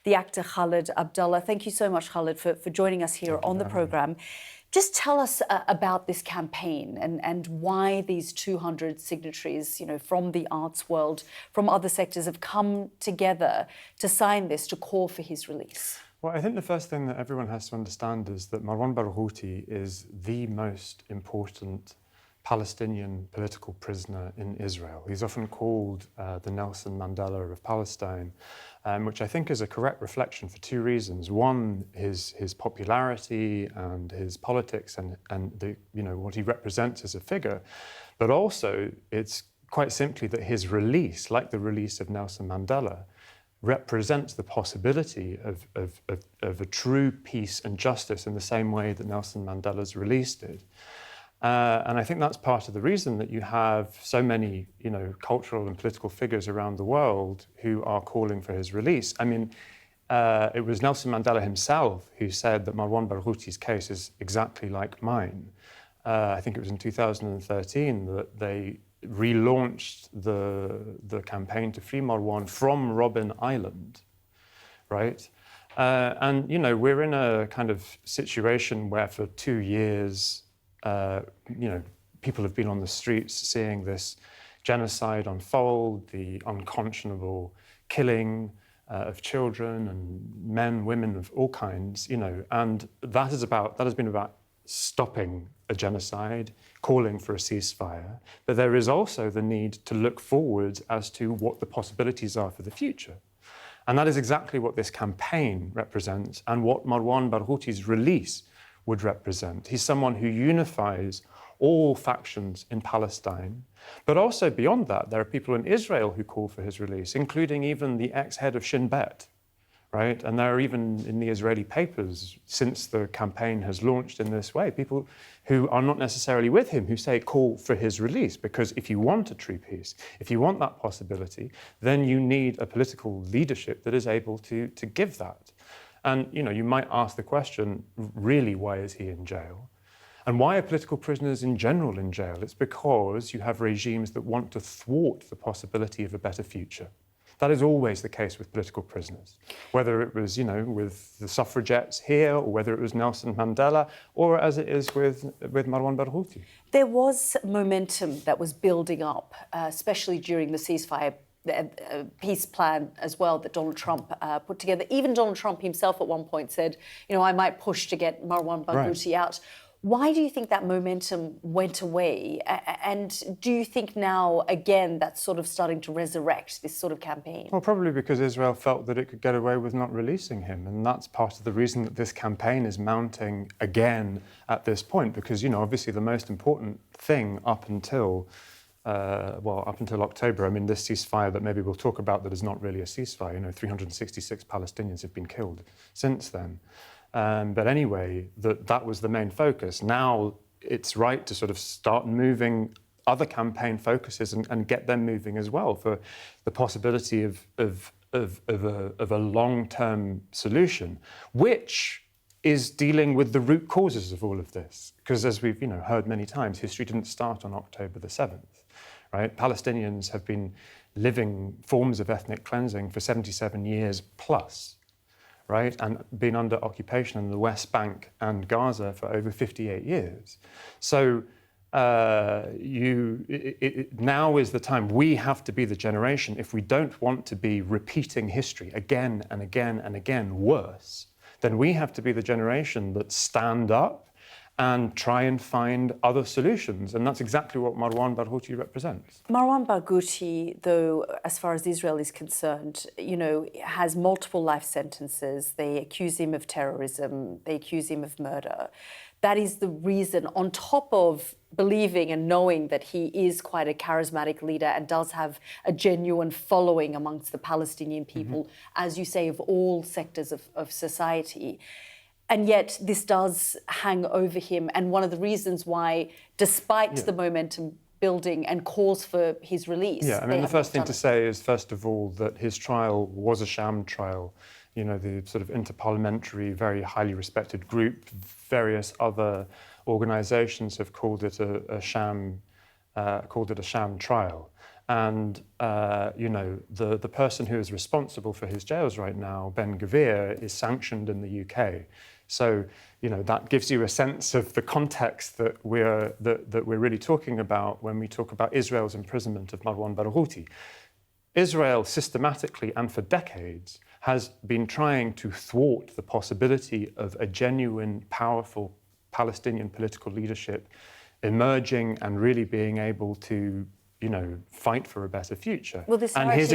the actor Khalid Abdalla. Thank you so much, Khalid, for joining us here on the programme. Just tell us about this campaign and why these 200 signatories, from the arts world, from other sectors, have come together to sign this, to call for his release. Well, I think the first thing that everyone has to understand is that Marwan Barghouti is the most important Palestinian political prisoner in Israel. He's often called the Nelson Mandela of Palestine, which I think is a correct reflection for two reasons. One, his popularity and his politics and the, what he represents as a figure, but also it's quite simply that his release, like the release of Nelson Mandela, represents the possibility of a true peace and justice in the same way that Nelson Mandela's release did. And I think that's part of the reason that you have so many, cultural and political figures around the world who are calling for his release. I mean, it was Nelson Mandela himself who said that Marwan Barghouti's case is exactly like mine. I think it was in 2013 that they relaunched the campaign to free Marwan from Robben Island, right? And, we're in a kind of situation where for 2 years, people have been on the streets seeing this genocide unfold, the unconscionable killing of children and men, women of all kinds, and that has been about stopping a genocide, calling for a ceasefire. But there is also the need to look forward as to what the possibilities are for the future. And that is exactly what this campaign represents and what Marwan Barghouti's release would represent. He's someone who unifies all factions in Palestine, but also beyond that, there are people in Israel who call for his release, including even the ex-head of Shin Bet, right? And there are even in the Israeli papers, since the campaign has launched in this way, people who are not necessarily with him who say call for his release, because if you want a true peace, if you want that possibility, then you need a political leadership that is able to give that. And, you might ask the question, really, why is he in jail? And why are political prisoners in general in jail? It's because you have regimes that want to thwart the possibility of a better future. That is always the case with political prisoners, whether it was, with the suffragettes here, or whether it was Nelson Mandela, or as it is with Marwan Barghouti. There was momentum that was building up, especially during the ceasefire peace plan as well that Donald Trump put together. Even Donald Trump himself at one point said, I might push to get Marwan Barghouti out. Why do you think that momentum went away? And do you think now, again, that's sort of starting to resurrect this sort of campaign? Well, probably because Israel felt that it could get away with not releasing him. And that's part of the reason that this campaign is mounting again at this point. Because, obviously the most important thing up until October, this ceasefire that maybe we'll talk about that is not really a ceasefire, 366 Palestinians have been killed since then. But anyway, that was the main focus. Now it's right to sort of start moving other campaign focuses and get them moving as well for the possibility of a long-term solution, which is dealing with the root causes of all of this. Because as we've heard many times, history didn't start on October the 7th, right? Palestinians have been living forms of ethnic cleansing for 77 years plus, right? And been under occupation in the West Bank and Gaza for over 58 years. So now is the time. We have to be the generation, if we don't want to be repeating history again and again and again worse, then we have to be the generation that stand up and try and find other solutions. And that's exactly what Marwan Barghouti represents. Marwan Barghouti, though, as far as Israel is concerned, has multiple life sentences. They accuse him of terrorism. They accuse him of murder. That is the reason, on top of believing and knowing that he is quite a charismatic leader and does have a genuine following amongst the Palestinian people, as you say, of all sectors of society. And yet this does hang over him. And one of the reasons why, despite the momentum building and calls for his release... Yeah, the first thing to say is, first of all, that his trial was a sham trial. The sort of interparliamentary, very highly respected group, various other organisations have called it a sham trial. And, the person who is responsible for his jails right now, Ben Gvir, is sanctioned in the UK. So, that gives you a sense of the context that we're really talking about when we talk about Israel's imprisonment of Marwan Barghouti. Israel systematically and for decades has been trying to thwart the possibility of a genuine, powerful Palestinian political leadership emerging and really being able to fight for a better future. Well, this and his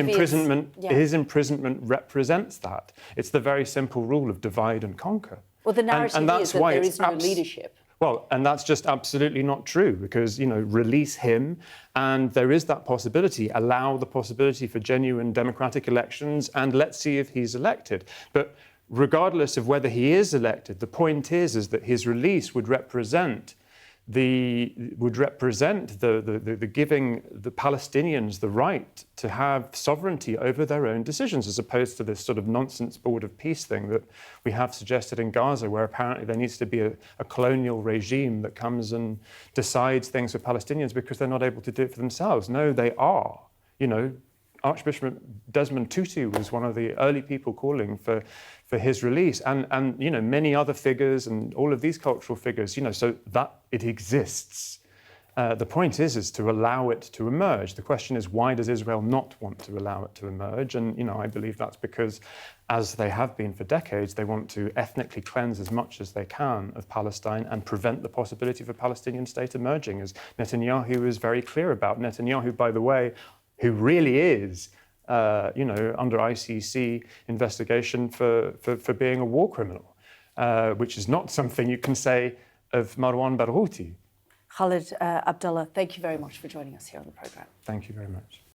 imprisonment represents that. It's the very simple rule of divide and conquer. Well, the narrative is that there is no leadership. Well, and that's just absolutely not true because, release him and there is that possibility, allow the possibility for genuine democratic elections and let's see if he's elected. But regardless of whether he is elected, the point is that his release would represent the giving the Palestinians the right to have sovereignty over their own decisions, as opposed to this sort of nonsense board of peace thing that we have suggested in Gaza, where apparently there needs to be a colonial regime that comes and decides things for Palestinians because they're not able to do it for themselves. No, they are. Archbishop Desmond Tutu was one of the early people calling for his release, and many other figures and all of these cultural figures, so that it exists. The point is to allow it to emerge. The question is, why does Israel not want to allow it to emerge? And I believe that's because, as they have been for decades, they want to ethnically cleanse as much as they can of Palestine and prevent the possibility of a Palestinian state emerging, as Netanyahu is very clear about. Netanyahu, by the way, who really is, under ICC investigation for being a war criminal, which is not something you can say of Marwan Barghouti. Khalid, Abdalla, thank you very much for joining us here on the programme. Thank you very much.